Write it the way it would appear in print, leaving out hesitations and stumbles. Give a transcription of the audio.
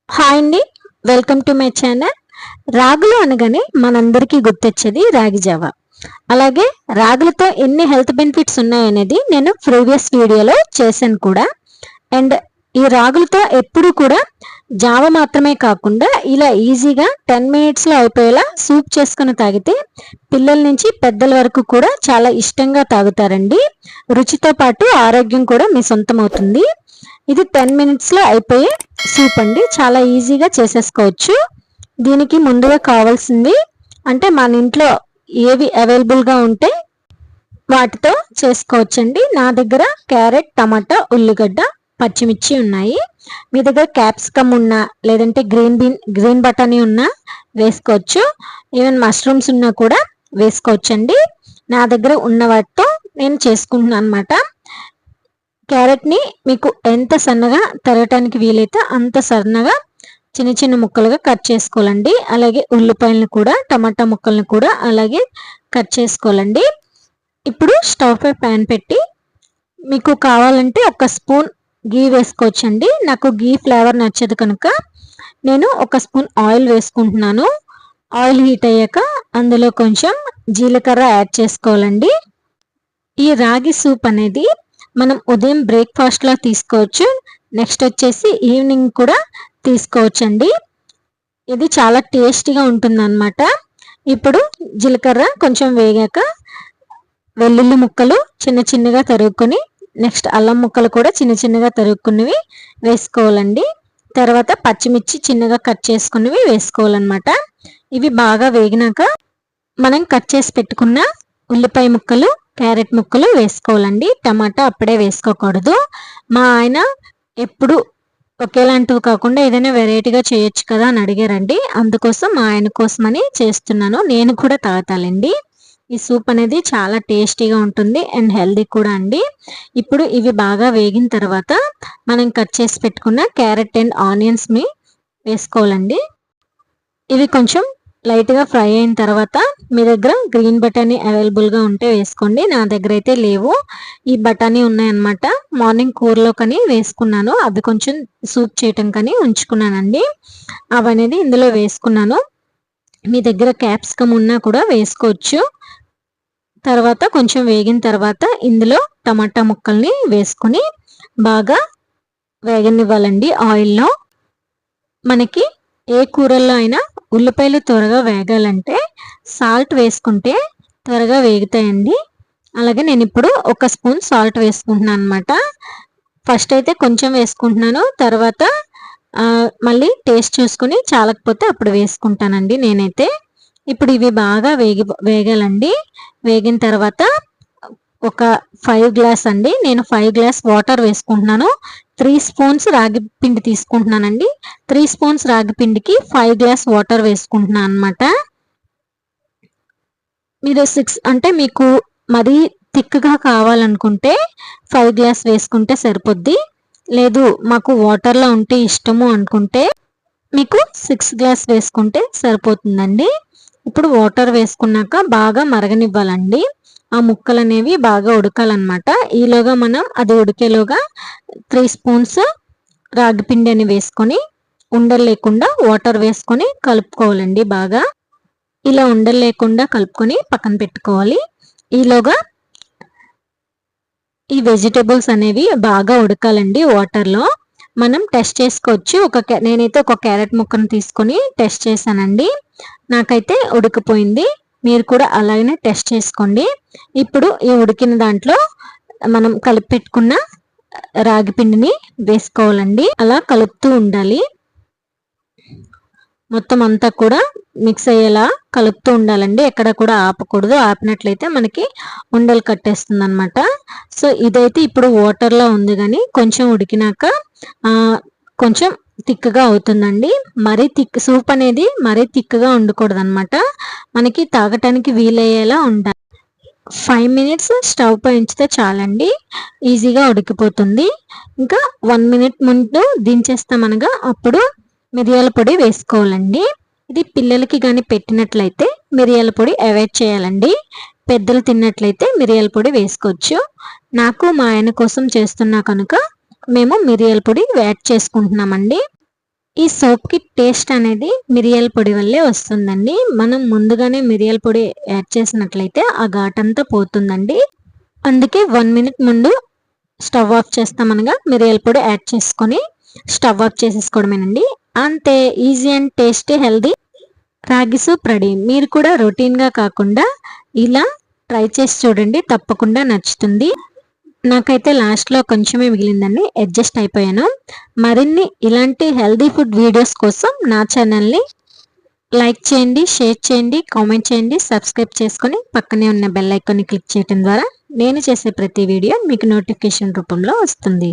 Hi అండి, welcome to my channel. రాగులు అనగానే మనందరికీ గుర్తొచ్చేది రాగి జావ. అలాగే రాగులతో ఎన్ని హెల్త్ బెనిఫిట్స్ ఉన్నాయనేది నేను ప్రీవియస్ వీడియోలో చేశాను కూడా. అండ్ ఈ రాగులతో ఎప్పుడు కూడా జావ మాత్రమే కాకుండా ఇలా ఈజీగా 10 మినిట్స్లో అయిపోయేలా సూప్ చేసుకుని తాగితే పిల్లల నుంచి పెద్దల వరకు కూడా చాలా ఇష్టంగా తాగుతారండి. రుచితో పాటు ఆరోగ్యం కూడా మీ సొంతం అవుతుంది. ఇది 10 మినిట్స్లో అయిపోయే సూప్ అండి. చాలా ఈజీగా చేసేసుకోవచ్చు. దీనికి ముందుగా కావాల్సింది అంటే మన ఇంట్లో ఏవి అవైలబుల్గా ఉంటే వాటితో చేసుకోవచ్చండి. నా దగ్గర క్యారెట్, టమాటా, ఉల్లిగడ్డ, పచ్చిమిర్చి ఉన్నాయి. మీ దగ్గర క్యాప్సికమ్ ఉన్నా లేదంటే గ్రీన్ బటానీ ఉన్నా వేసుకోవచ్చు. ఈవెన్ మష్రూమ్స్ ఉన్నా కూడా వేసుకోవచ్చండి. నా దగ్గర ఉన్న వాటితో నేను చేసుకుంటున్నాను అనమాట. క్యారెట్ని మీకు ఎంత సన్నగా తరగటానికి వీలైతే అంత సన్నగా చిన్న చిన్న ముక్కలుగా కట్ చేసుకోవాలండి. అలాగే ఉల్లిపాయలను కూడా, టమాటా ముక్కలను కూడా అలాగే కట్ చేసుకోవాలండి. ఇప్పుడు స్టవ్ పై ప్యాన్ పెట్టి మీకు కావాలంటే ఒక స్పూన్ గీ వేసుకోవచ్చండి. నాకు గీ ఫ్లేవర్ నచ్చదు కనుక నేను ఒక స్పూన్ ఆయిల్ వేసుకుంటున్నాను. ఆయిల్ హీట్ అయ్యాక అందులో కొంచెం జీలకర్ర యాడ్ చేసుకోవాలండి. ఈ రాగి సూప్ అనేది మనం ఉదయం బ్రేక్ఫాస్ట్లా తీసుకోవచ్చు. నెక్స్ట్ వచ్చేసి ఈవినింగ్ కూడా తీసుకోవచ్చండి. ఇది చాలా టేస్టీగా ఉంటుంది అన్నమాట. ఇప్పుడు జీలకర్ర కొంచెం వేగాక వెల్లుల్లి ముక్కలు చిన్న చిన్నగా తరుగుకొని, నెక్స్ట్ అల్లం ముక్కలు కూడా చిన్న చిన్నగా తరుగుకున్నవి వేసుకోవాలండి. తర్వాత పచ్చిమిర్చి చిన్నగా కట్ చేసుకున్నవి వేసుకోవాలన్నమాట. ఇవి బాగా వేగినాక మనం కట్ చేసి పెట్టుకున్న ఉల్లిపాయ ముక్కలు, క్యారెట్ ముక్కలు వేసుకోవాలండి. టమాటా అప్పుడే వేసుకోకూడదు. మా ఆయన ఎప్పుడు ఒకేలాంటివి కాకుండా ఏదైనా వెరైటీగా చేయొచ్చు కదా అని అడిగారండి. అందుకోసం మా ఆయన కోసమని చేస్తున్నాను. నేను కూడా తాగుతానండి. ఈ సూప్ అనేది చాలా టేస్టీగా ఉంటుంది అండ్ హెల్దీ కూడా అండి. ఇప్పుడు ఇవి బాగా వేగిన తర్వాత మనం కట్ చేసి పెట్టుకున్న క్యారెట్ అండ్ ఆనియన్స్ని వేసుకోవాలండి. ఇవి కొంచెం లైట్గా ఫ్రై అయిన తర్వాత మీ దగ్గర గ్రీన్ బటానీ అవైలబుల్గా ఉంటే వేసుకోండి. నా దగ్గర అయితే లేవు. ఈ బటానీ ఉన్నాయన్నమాట. మార్నింగ్ కూరలో కానీ వేసుకున్నాను. అవి కొంచెం సూప్ చేయటం కానీ ఉంచుకున్నానండి. అవి అనేది ఇందులో వేసుకున్నాను. మీ దగ్గర క్యాప్సికమ్ ఉన్నా కూడా వేసుకోవచ్చు. తర్వాత కొంచెం వేగిన తర్వాత ఇందులో టమాటా ముక్కల్ని వేసుకొని బాగా వేగనివ్వాలండి ఆయిల్లో. మనకి ఏ కూరల్లో అయినా ఉల్లిపాయలు త్వరగా వేగాలంటే సాల్ట్ వేసుకుంటే త్వరగా వేగుతాయండి. అలాగే నేను ఇప్పుడు ఒక స్పూన్ సాల్ట్ వేసుకుంటున్నాను అనమాట. ఫస్ట్ అయితే కొంచెం వేసుకుంటున్నాను. తర్వాత మళ్ళీ టేస్ట్ చూసుకొని చాలకపోతే అప్పుడు వేసుకుంటానండి నేనైతే. ఇప్పుడు ఇవి బాగా వేగాలండి. వేగిన తర్వాత ఒక 5 గ్లాస్ అండి, నేను 5 గ్లాస్ వాటర్ వేసుకుంటున్నాను. 3 స్పూన్స్ రాగి పిండి తీసుకుంటున్నానండి. 3 స్పూన్స్ రాగి పిండికి 5 గ్లాస్ వాటర్ వేసుకుంటున్నాను అనమాట. మీరు 6 అంటే మీకు మరీ థిక్గా కావాలనుకుంటే 5 గ్లాస్ వేసుకుంటే సరిపోద్ది. లేదు మాకు వాటర్లో ఉంటే ఇష్టము అనుకుంటే మీకు 6 గ్లాస్ వేసుకుంటే సరిపోతుందండి. ఇప్పుడు వాటర్ వేసుకున్నాక బాగా మరగనివ్వాలండి. ఆ ముక్కలు అనేవి బాగా ఉడకాలన్నమాట. ఈలోగా మనం అది ఉడికేలోగా 3 స్పూన్స్ రాగి పిండి అని వేసుకొని ఉండలు లేకుండా వాటర్ వేసుకొని కలుపుకోవాలండి. బాగా ఇలా ఉండలు లేకుండా కలుపుకొని పక్కన పెట్టుకోవాలి. ఈలోగా ఈ వెజిటేబుల్స్ అనేవి బాగా ఉడకాలండి వాటర్లో. మనం టెస్ట్ చేసుకోవచ్చు. నేనైతే ఒక క్యారెట్ ముక్కను తీసుకొని టెస్ట్ చేశానండి. నాకైతే ఉడికిపోయింది. మీరు కూడా అలాగనే టెస్ట్ చేసుకోండి. ఇప్పుడు ఈ ఉడికిన దాంట్లో మనం కలిపి పెట్టుకున్న రాగి పిండిని వేసుకోవాలండి. అలా కలుపుతూ ఉండాలి. మొత్తం అంతా కూడా మిక్స్ అయ్యేలా కలుపుతూ ఉండాలండి. ఎక్కడ కూడా ఆపకూడదు. ఆపినట్లయితే మనకి ఉండలు కట్టేస్తుంది అనమాట. సో ఇదైతే ఇప్పుడు వాటర్లో ఉంది, కానీ కొంచెం ఉడికినాక కొంచెం థిక్గా అవుతుందండి. మరీ సూప్ అనేది మరీ థిక్గా ఉండకూడదు అనమాట. మనకి తాగటానికి వీలయ్యేలా ఉండాలి. 5 మినిట్స్ స్టవ్ పై ఉంచితే చాలండి, ఈజీగా ఉడికిపోతుంది. ఇంకా 1 మినిట్ ముందు దించేస్తామనగా అప్పుడు మిరియాల పొడి వేసుకోవాలండి. ఇది పిల్లలకి కానీ పెట్టినట్లయితే మిరియాల పొడి అవాయిడ్ చేయాలండి. పెద్దలు తిన్నట్లయితే మిరియాల పొడి వేసుకోవచ్చు. నాకు మా ఆయన కోసం చేస్తున్నా కనుక మేము మిరియాల పొడి యాడ్ చేసుకుంటున్నామండి. ఈ సోప్కి టేస్ట్ అనేది మిరియాల పొడి వల్లే వస్తుందండి. మనం ముందుగానే మిరియాల పొడి యాడ్ చేసినట్లయితే ఆ ఘాటంతా పోతుందండి. అందుకే 1 మినిట్ ముందు స్టవ్ ఆఫ్ చేస్తామనగా మిరియాల పొడి యాడ్ చేసుకొని స్టవ్ ఆఫ్ చేసేసుకోవడమేనండి. అంతే, easy and tasty healthy ragi soup ready. మీరు కూడా రొటీన్గా కాకుండా ఇలా ట్రై చేసి చూడండి, తప్పకుండా నచ్చుతుంది. నాకైతే లాస్ట్లో కొంచెమే మిగిలిందండి, అడ్జస్ట్ అయిపోయాను. మరిన్ని ఇలాంటి హెల్దీ ఫుడ్ వీడియోస్ కోసం నా ఛానల్ని లైక్ చేయండి, షేర్ చేయండి, కామెంట్ చేయండి, సబ్స్క్రైబ్ చేసుకొని పక్కనే ఉన్న బెల్ ఐకాన్ని క్లిక్ చేయడం ద్వారా నేను చేసే ప్రతి వీడియో మీకు నోటిఫికేషన్ రూపంలో వస్తుంది.